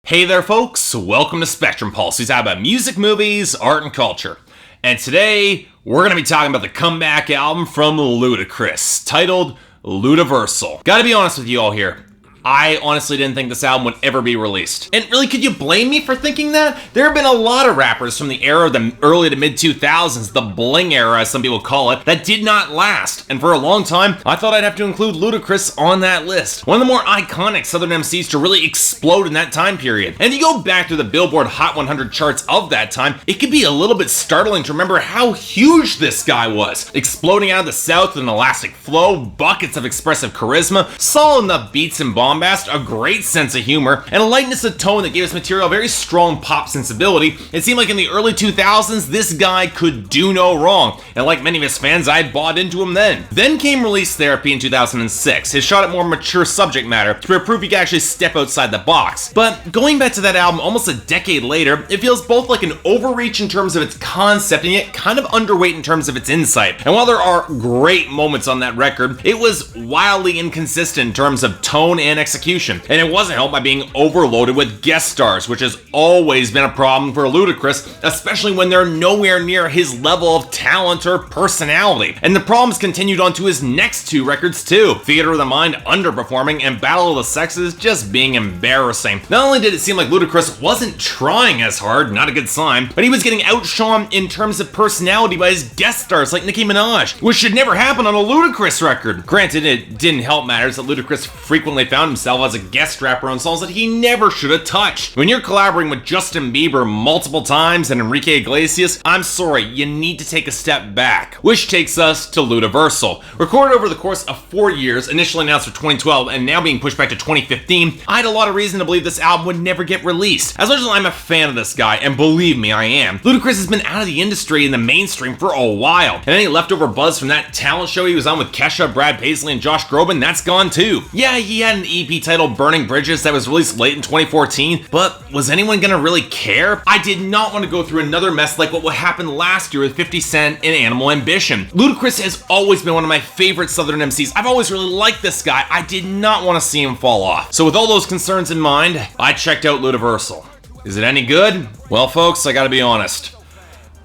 Hey there folks, welcome to Spectrum Pulse. It's all about music, movies, art, and culture. And today, we're going to be talking about the comeback album from Ludacris, titled Ludaversal. Gotta be honest with you all here, I honestly didn't think this album would ever be released. And really, could you blame me for thinking that? There have been a lot of rappers from the era of the early to mid 2000s, the Bling Era as some people call it, that did not last. And for a long time, I thought I'd have to include Ludacris on that list. One of the more iconic Southern MCs to really explode in that time period. And if you go back to the Billboard Hot 100 charts of that time, it could be a little bit startling to remember how huge this guy was. Exploding out of the South with an elastic flow, buckets of expressive charisma, solid enough beats and bombast, a great sense of humor, and a lightness of tone that gave his material a very strong pop sensibility. It seemed like in the early 2000s, this guy could do no wrong, and like many of his fans, I had bought into him then. Then came Release Therapy in 2006, his shot at more mature subject matter to prove he could actually step outside the box. But going back to that album almost a decade later, it feels both like an overreach in terms of its concept and yet kind of underweight in terms of its insight. And while there are great moments on that record, it was wildly inconsistent in terms of tone and execution, and it wasn't helped by being overloaded with guest stars, which has always been a problem for Ludacris, especially when they're nowhere near his level of talent or personality. And the problems continued on to his next two records too, Theater of the Mind underperforming and Battle of the Sexes just being embarrassing. Not only did it seem like Ludacris wasn't trying as hard, not a good sign, but he was getting outshone in terms of personality by his guest stars like Nicki Minaj, which should never happen on a Ludacris record. Granted, it didn't help matters that Ludacris frequently found himself as a guest rapper on songs that he never should have touched. When you're collaborating with Justin Bieber multiple times and Enrique Iglesias, I'm sorry, you need to take a step back. Which takes us to Ludaversal. Recorded over the course of 4 years, initially announced for 2012 and now being pushed back to 2015, I had a lot of reason to believe this album would never get released. As much as I'm a fan of this guy, and believe me, I am, Ludacris has been out of the industry in the mainstream for a while, and any leftover buzz from that talent show he was on with Kesha, Brad Paisley, and Josh Groban, that's gone too. Yeah, he had an EP titled Burning Bridges that was released late in 2014, but was anyone gonna really care? I did not want to go through another mess like what happened last year with 50 Cent and Animal Ambition. Ludacris has always been one of my favorite Southern MCs. I've always really liked this guy. I did not want to see him fall off. So with all those concerns in mind, I checked out Ludaversal. Is it any good? Well folks, I gotta be honest,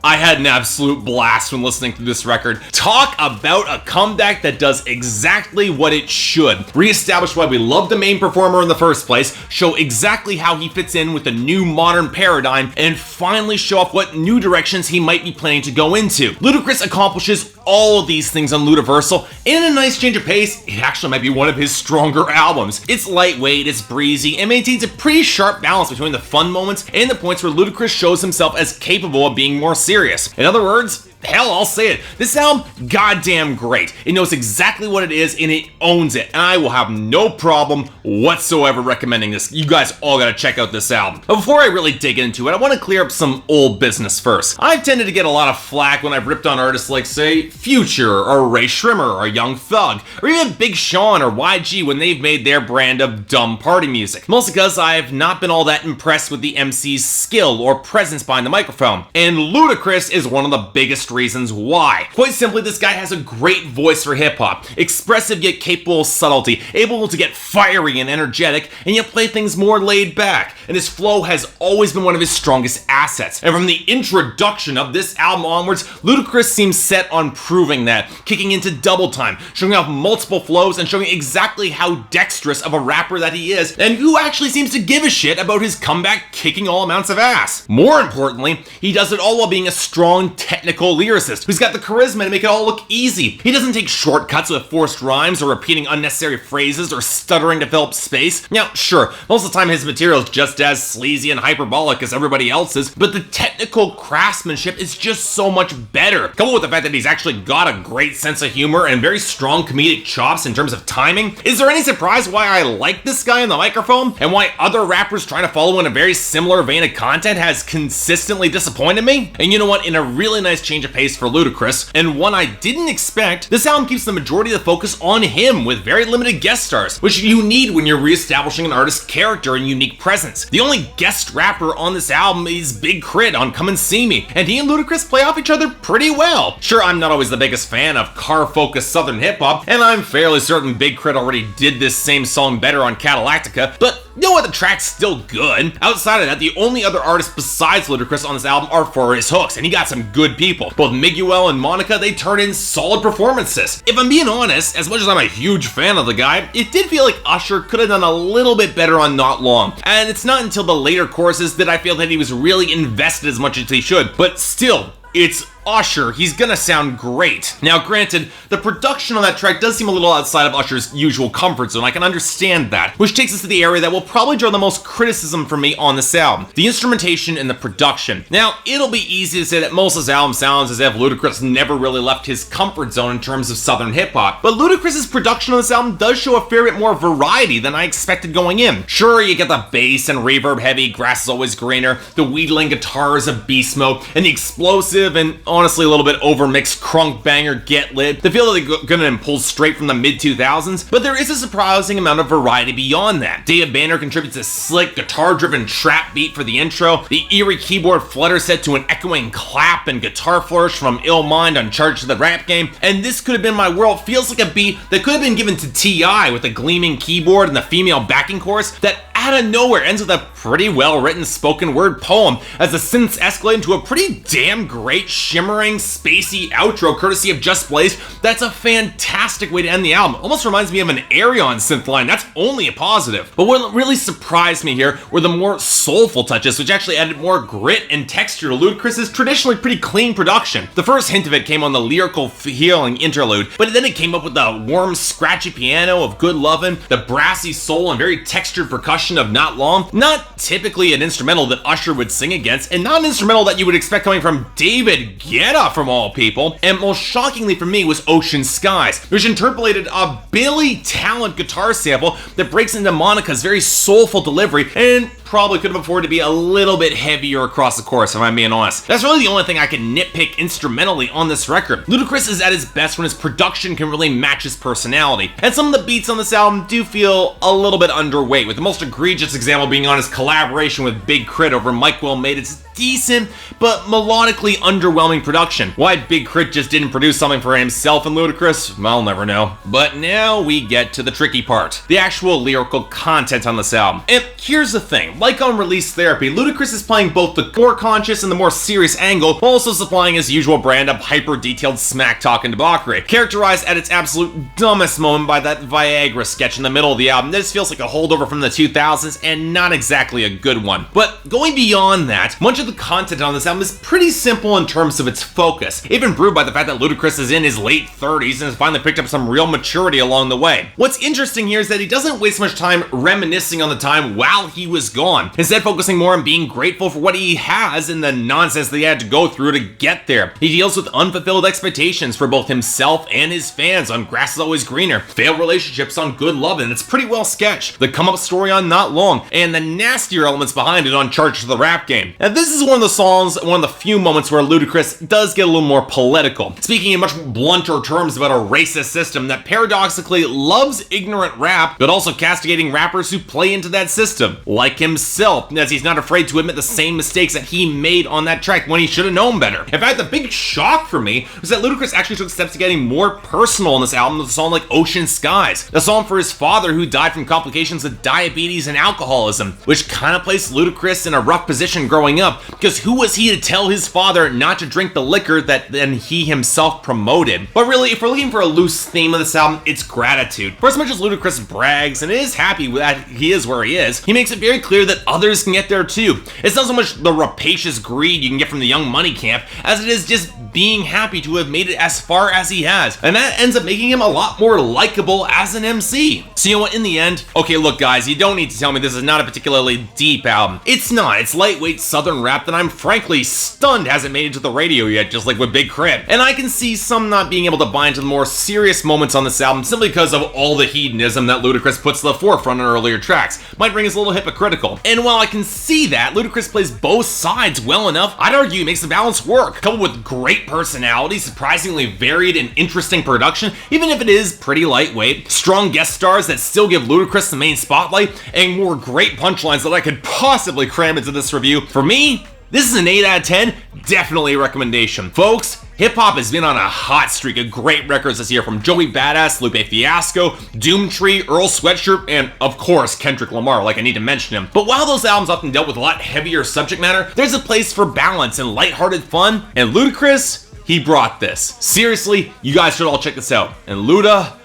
I had an absolute blast when listening to this record. Talk about a comeback that does exactly what it should. Reestablish why we love the main performer in the first place, show exactly how he fits in with the new modern paradigm, and finally show off what new directions he might be planning to go into. Ludacris accomplishes all of these things on Ludaversal, and in a nice change of pace, it actually might be one of his stronger albums. It's lightweight, it's breezy, and maintains a pretty sharp balance between the fun moments and the points where Ludacris shows himself as capable of being more serious. In other words, hell, I'll say it, this album, goddamn great. It knows exactly what it is and it owns it, and I will have no problem whatsoever recommending this. You guys all gotta check out this album. But before I really dig into it, I want to clear up some old business first. I've tended to get a lot of flack when I've ripped on artists like, say, Future, or Ray Shrimmer, or Young Thug, or even Big Sean or YG when they've made their brand of dumb party music. Mostly because I've not been all that impressed with the MC's skill or presence behind the microphone. And Ludacris is one of the biggest reasons why. Quite simply, this guy has a great voice for hip-hop, expressive yet capable of subtlety, able to get fiery and energetic, and yet play things more laid back, and his flow has always been one of his strongest assets. And from the introduction of this album onwards, Ludacris seems set on proving that, kicking into double time, showing off multiple flows, and showing exactly how dexterous of a rapper that he is, and who actually seems to give a shit about his comeback kicking all amounts of ass. More importantly, he does it all while being a strong technical lyricist who's got the charisma to make it all look easy. He doesn't take shortcuts with forced rhymes or repeating unnecessary phrases or stuttering to fill up space. Now, sure, most of the time his material is just as sleazy and hyperbolic as everybody else's, but the technical craftsmanship is just so much better. Coupled with the fact that he's actually got a great sense of humor and very strong comedic chops in terms of timing, is there any surprise why I like this guy on the microphone and why other rappers trying to follow in a very similar vein of content has consistently disappointed me? And you know what, in a really nice change of pace for Ludacris, and one I didn't expect, this album keeps the majority of the focus on him with very limited guest stars, which you need when you're reestablishing an artist's character and unique presence. The only guest rapper on this album is Big KRIT on Come and See Me, and he and Ludacris play off each other pretty well. Sure, I'm not always the biggest fan of car-focused southern hip-hop, and I'm fairly certain Big KRIT already did this same song better on Cadillactica, but you know what, the track's still good. Outside of that, the only other artists besides Ludacris on this album are for his hooks, and he got some good people. Both Miguel and Monica, they turn in solid performances. If I'm being honest, as much as I'm a huge fan of the guy, it did feel like Usher could have done a little bit better on Not Long. And it's not until the later choruses that I feel that he was really invested as much as he should. But still, it's Usher, he's gonna sound great. Now granted, the production on that track does seem a little outside of Usher's usual comfort zone, I can understand that, which takes us to the area that will probably draw the most criticism from me on this album, the instrumentation and the production. Now, it'll be easy to say that most of this album sounds as if Ludacris never really left his comfort zone in terms of southern hip-hop, but Ludacris's production on this album does show a fair bit more variety than I expected going in. Sure, you get the bass and reverb-heavy Grass Is Always Greener, the wheedling guitars of Beast Mode, and the explosive and honestly a little bit overmixed crunk banger Get Lit, the feel that they're gonna pull straight from the mid-2000s, but there is a surprising amount of variety beyond that. Dave Banner contributes a slick, guitar-driven trap beat for the intro, the eerie keyboard flutter set to an echoing clap and guitar flourish from Ill Mind on Charge to the Rap Game, and This Could Have Been My World feels like a beat that could have been given to T.I. with a gleaming keyboard and the female backing chorus that out of nowhere ends with a pretty well-written spoken word poem as the synths escalate into a pretty damn great shimmering spacey outro courtesy of Just Blaze. That's a fantastic way to end the album. Almost reminds me of an Arion synth line. That's only a positive. But what really surprised me here were the more soulful touches, which actually added more grit and texture to Ludacris's traditionally pretty clean production. The first hint of it came on the lyrical healing interlude, but then it came up with the warm scratchy piano of Good Lovin', the brassy soul and very textured percussion of Not Long. Not typically an instrumental that Usher would sing against, and not an instrumental that you would expect coming from David Guetta from all people. And most shockingly for me was Ocean Skies, which interpolated a Billy Talent guitar sample that breaks into Monica's very soulful delivery and probably could have afforded to be a little bit heavier across the chorus, if I'm being honest. That's really the only thing I can nitpick instrumentally on this record. Ludacris is at his best when his production can really match his personality, and some of the beats on this album do feel a little bit underweight, with the most egregious example being on his collaboration with Big KRIT over Mike Will Made It's decent, but melodically underwhelming production. Why Big KRIT just didn't produce something for himself and Ludacris, I'll never know. But now we get to the tricky part, the actual lyrical content on this album. And here's the thing, like on Release Therapy, Ludacris is playing both the more conscious and the more serious angle, while also supplying his usual brand of hyper-detailed smack talk and debauchery, characterized at its absolute dumbest moment by that Viagra sketch in the middle of the album. This feels like a holdover from the 2000s and not exactly a good one. But going beyond that, much of the content on this album is pretty simple in terms of its focus, even brewed by the fact that Ludacris is in his late 30s and has finally picked up some real maturity along the way. What's interesting here is that he doesn't waste much time reminiscing on the time while he was gone, instead focusing more on being grateful for what he has and the nonsense that he had to go through to get there. He deals with unfulfilled expectations for both himself and his fans on Grass Is Always Greener, failed relationships on Good Lovin', it's pretty well sketched, the come-up story on Not Long, and the nastier elements behind it on Charge to the Rap Game. Now this is one of the songs, one of the few moments where Ludacris does get a little more political, speaking in much blunter terms about a racist system that paradoxically loves ignorant rap, but also castigating rappers who play into that system, like himself, as he's not afraid to admit the same mistakes that he made on that track when he should have known better. In fact, the big shock for me was that Ludacris actually took steps to getting more personal on this album with a song like Ocean Skies, a song for his father who died from complications of diabetes and alcoholism, which kind of placed Ludacris in a rough position growing up, because who was he to tell his father not to drink the liquor that then he himself promoted? But really, if we're looking for a loose theme of this album, it's gratitude. For as much as Ludacris brags and is happy that he is where he is, he makes it very clear that others can get there too. It's not so much the rapacious greed you can get from the Young Money camp, as it is just being happy to have made it as far as he has, and that ends up making him a lot more likable as an MC. So you know what, in the end, okay look guys, you don't need to tell me this is not a particularly deep album. It's not, it's lightweight southern rap that I'm frankly stunned hasn't made it to the radio yet, just like with Big KRIT. And I can see some not being able to buy into the more serious moments on this album simply because of all the hedonism that Ludacris puts to the forefront on earlier tracks. Might ring as a little hypocritical. And while I can see that, Ludacris plays both sides well enough, I'd argue he makes the balance work, coupled with great personality, surprisingly varied and interesting production, even if it is pretty lightweight, strong guest stars that still give Ludacris the main spotlight, and more great punchlines that I could possibly cram into this review. For me, This is an 8 out of 10, definitely a recommendation. Folks, hip-hop has been on a hot streak of great records this year from Joey Badass, Lupe Fiasco, Doomtree, Earl Sweatshirt, and of course Kendrick Lamar, like I need to mention him. But while those albums often dealt with a lot heavier subject matter, there's a place for balance and lighthearted fun, and Ludacris, he brought this. Seriously, you guys should all check this out. And Luda,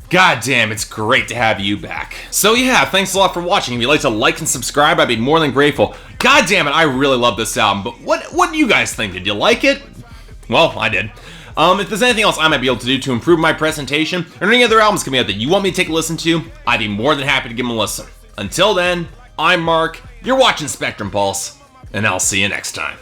god damn, it's great to have you back. So yeah, thanks a lot for watching. If you'd like to like and subscribe, I'd be more than grateful. God damn it, I really love this album, but what do you guys think? Did you like it? Well, I did. If there's anything else I might be able to do to improve my presentation, or any other albums coming out that you want me to take a listen to, I'd be more than happy to give them a listen. Until then, I'm Mark, you're watching Spectrum Pulse, and I'll see you next time.